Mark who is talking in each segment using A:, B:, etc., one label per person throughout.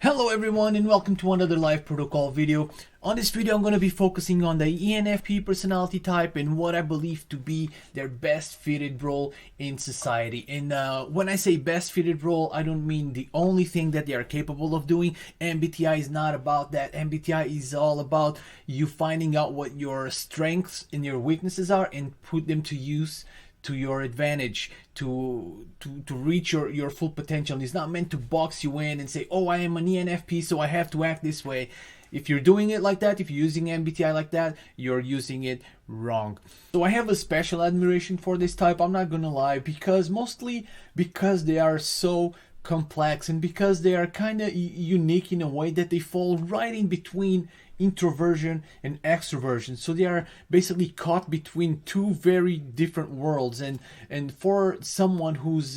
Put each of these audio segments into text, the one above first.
A: Hello everyone and welcome to another live protocol video. On this video I'm going to be focusing on the ENFP personality type and what I believe to be their best fitted role in society. And when I say best fitted role, I don't mean the only thing that they are capable of doing. MBTI is not about that. MBTI is all about you finding out what your strengths and your weaknesses are and put them to use to your advantage to reach your full potential. It's not meant to box you in and say, oh, I am an ENFP, so I have to act this way. If you're doing it like that, if you're using MBTI like that, you're using it wrong. So I have a special admiration for this type, I'm not gonna lie, mostly because they are so complex and because they are kind of unique in a way that they fall right in between introversion and extroversion. So they are basically caught between two very different worlds, and for someone who's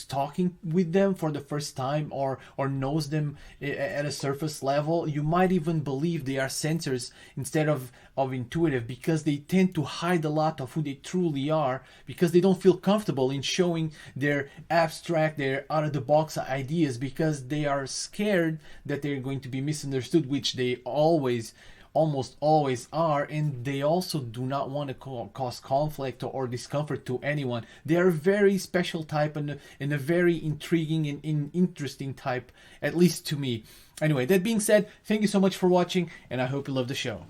A: talking with them for the first time or knows them at a surface level, you might even believe they are sensors instead of intuitive, because they tend to hide a lot of who they truly are because they don't feel comfortable in showing their abstract, their out of the box ideas, because they are scared that they're going to be misunderstood, which they almost always are, and they also do not want to cause conflict or discomfort to anyone. They are a very special type and a very intriguing and interesting type, at least to me. Anyway, that being said, thank you so much for watching, and I hope you love the show.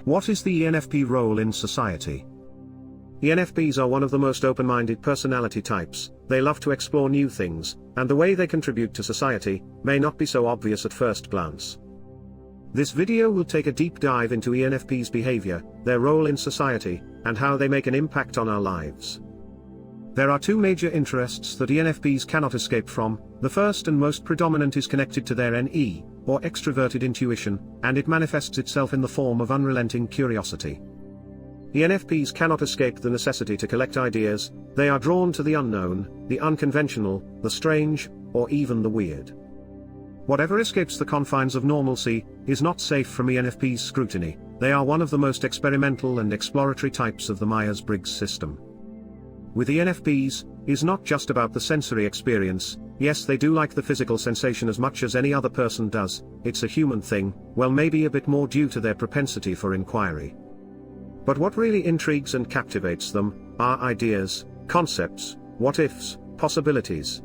B: What is the ENFP role in society? ENFPs are one of the most open-minded personality types. They love to explore new things, and the way they contribute to society may not be so obvious at first glance. This video will take a deep dive into ENFPs' behavior, their role in society, and how they make an impact on our lives. There are two major interests that ENFPs cannot escape from. The first and most predominant is connected to their NE, or extroverted intuition, and it manifests itself in the form of unrelenting curiosity. ENFPs cannot escape the necessity to collect ideas. They are drawn to the unknown, the unconventional, the strange, or even the weird. Whatever escapes the confines of normalcy is not safe from ENFPs' scrutiny. They are one of the most experimental and exploratory types of the Myers Briggs system. With ENFPs, is not just about the sensory experience. Yes, they do like the physical sensation as much as any other person does. It's a human thing, well, maybe a bit more due to their propensity for inquiry. But what really intrigues and captivates them are ideas, concepts, what-ifs, possibilities.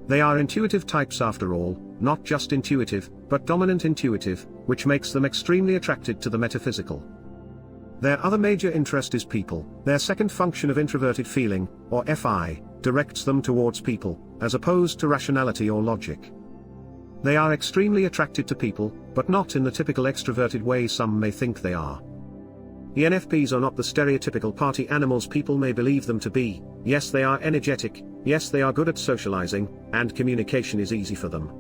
B: They are intuitive types after all, not just intuitive, but dominant intuitive, which makes them extremely attracted to the metaphysical. Their other major interest is people. Their second function of introverted feeling, or FI, directs them towards people, as opposed to rationality or logic. They are extremely attracted to people, but not in the typical extroverted way some may think they are. ENFPs are not the stereotypical party animals people may believe them to be. Yes, they are energetic, yes, they are good at socializing, and communication is easy for them.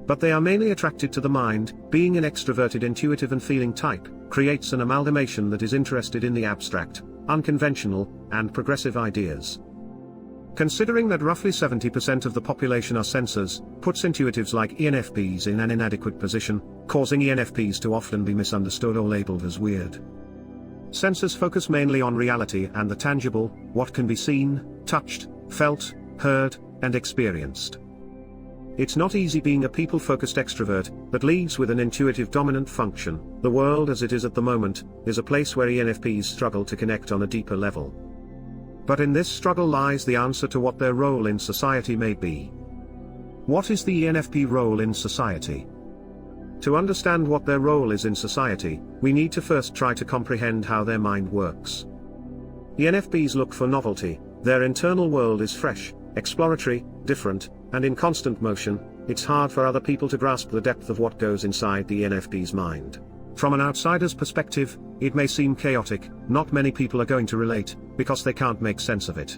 B: But they are mainly attracted to the mind. Being an extroverted intuitive and feeling type creates an amalgamation that is interested in the abstract, unconventional, and progressive ideas. Considering that roughly 70% of the population are sensors, puts intuitives like ENFPs in an inadequate position, causing ENFPs to often be misunderstood or labeled as weird. Sensors focus mainly on reality and the tangible, what can be seen, touched, felt, heard, and experienced. It's not easy being a people-focused extrovert that leads with an intuitive dominant function. The world as it is at the moment is a place where ENFPs struggle to connect on a deeper level. But in this struggle lies the answer to what their role in society may be. What is the ENFP role in society? To understand what their role is in society, we need to first try to comprehend how their mind works. ENFPs look for novelty. Their internal world is fresh, exploratory, different, and in constant motion. It's hard for other people to grasp the depth of what goes inside the ENFP's mind. From an outsider's perspective, it may seem chaotic. Not many people are going to relate, because they can't make sense of it.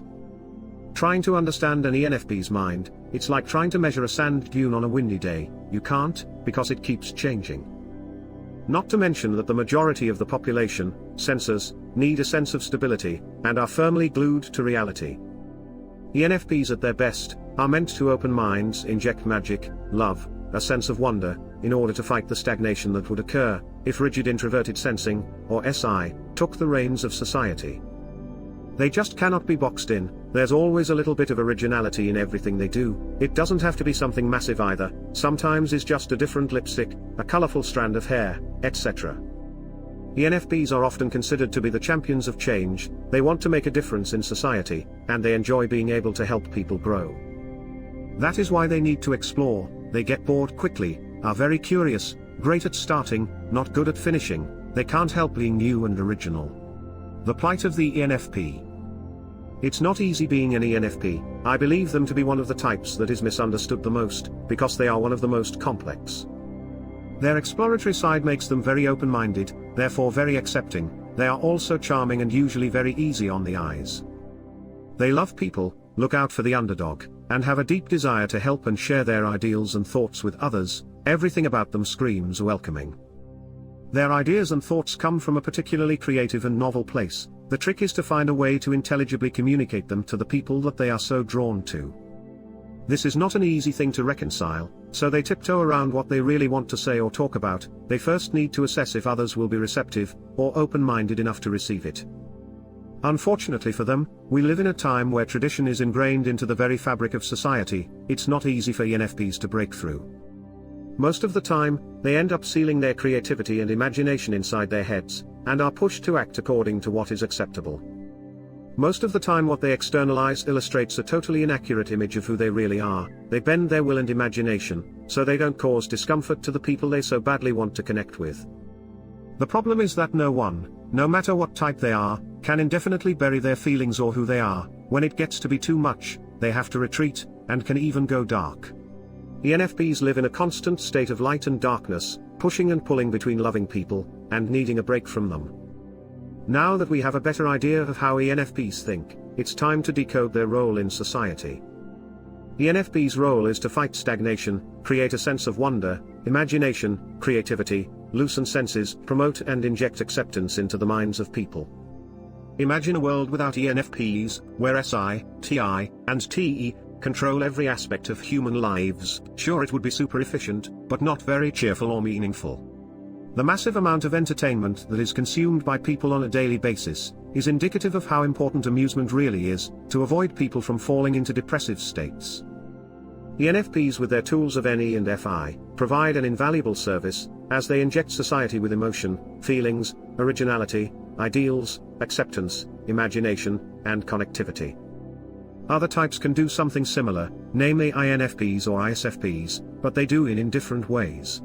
B: Trying to understand an ENFP's mind, it's like trying to measure a sand dune on a windy day. You can't, because it keeps changing. Not to mention that the majority of the population, sensors, need a sense of stability, and are firmly glued to reality. ENFPs at their best are meant to open minds, inject magic, love, a sense of wonder, in order to fight the stagnation that would occur if rigid introverted sensing, or SI, took the reins of society. They just cannot be boxed in. there's always a little bit of originality in everything they do. It doesn't have to be something massive either, sometimes it's just a different lipstick, a colorful strand of hair, etc. ENFPs are often considered to be the champions of change, they want to make a difference in society, and they enjoy being able to help people grow. That is why they need to explore, they get bored quickly, are very curious, great at starting, not good at finishing, they can't help being new and original. The plight of the ENFP. It's not easy being an ENFP, I believe them to be one of the types that is misunderstood the most, because they are one of the most complex. Their exploratory side makes them very open-minded, therefore very accepting, they are also charming and usually very easy on the eyes. They love people, look out for the underdog, and have a deep desire to help and share their ideals and thoughts with others, everything about them screams welcoming. Their ideas and thoughts come from a particularly creative and novel place, the trick is to find a way to intelligibly communicate them to the people that they are so drawn to. This is not an easy thing to reconcile, so they tiptoe around what they really want to say or talk about, they first need to assess if others will be receptive, or open-minded enough to receive it. Unfortunately for them, we live in a time where tradition is ingrained into the very fabric of society, it's not easy for ENFPs to break through. Most of the time, they end up sealing their creativity and imagination inside their heads, and are pushed to act according to what is acceptable. Most of the time what they externalize illustrates a totally inaccurate image of who they really are, they bend their will and imagination, so they don't cause discomfort to the people they so badly want to connect with. The problem is that no one, no matter what type they are, can indefinitely bury their feelings or who they are, when it gets to be too much, they have to retreat, and can even go dark. ENFPs live in a constant state of light and darkness, pushing and pulling between loving people, and needing a break from them. Now that we have a better idea of how ENFPs think, it's time to decode their role in society. ENFP's role is to fight stagnation, create a sense of wonder, imagination, creativity, loosen senses, promote and inject acceptance into the minds of people. Imagine a world without ENFPs, where SI, TI, and TE control every aspect of human lives. Sure, it would be super efficient, but not very cheerful or meaningful. The massive amount of entertainment that is consumed by people on a daily basis is indicative of how important amusement really is, to avoid people from falling into depressive states. ENFPs with their tools of NE and FI provide an invaluable service, as they inject society with emotion, feelings, originality, ideals, acceptance, imagination, and connectivity. Other types can do something similar, namely INFPs or ISFPs, but they do it in different ways.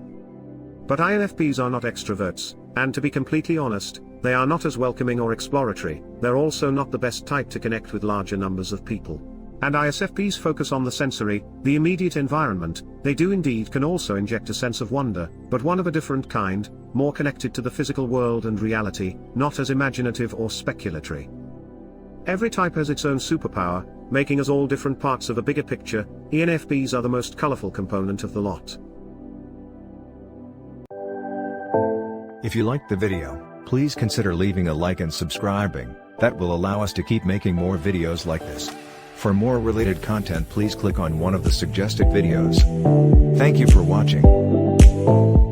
B: But INFPs are not extroverts, and to be completely honest, they are not as welcoming or exploratory, they're also not the best type to connect with larger numbers of people. And ISFPs focus on the sensory, the immediate environment, they do indeed can also inject a sense of wonder, but one of a different kind, more connected to the physical world and reality, not as imaginative or speculatory. Every type has its own superpower, making us all different parts of a bigger picture. ENFPs are the most colorful component of the lot.
C: If you liked the video, please consider leaving a like and subscribing, that will allow us to keep making more videos like this. For more related content, please click on one of the suggested videos. Thank you for watching.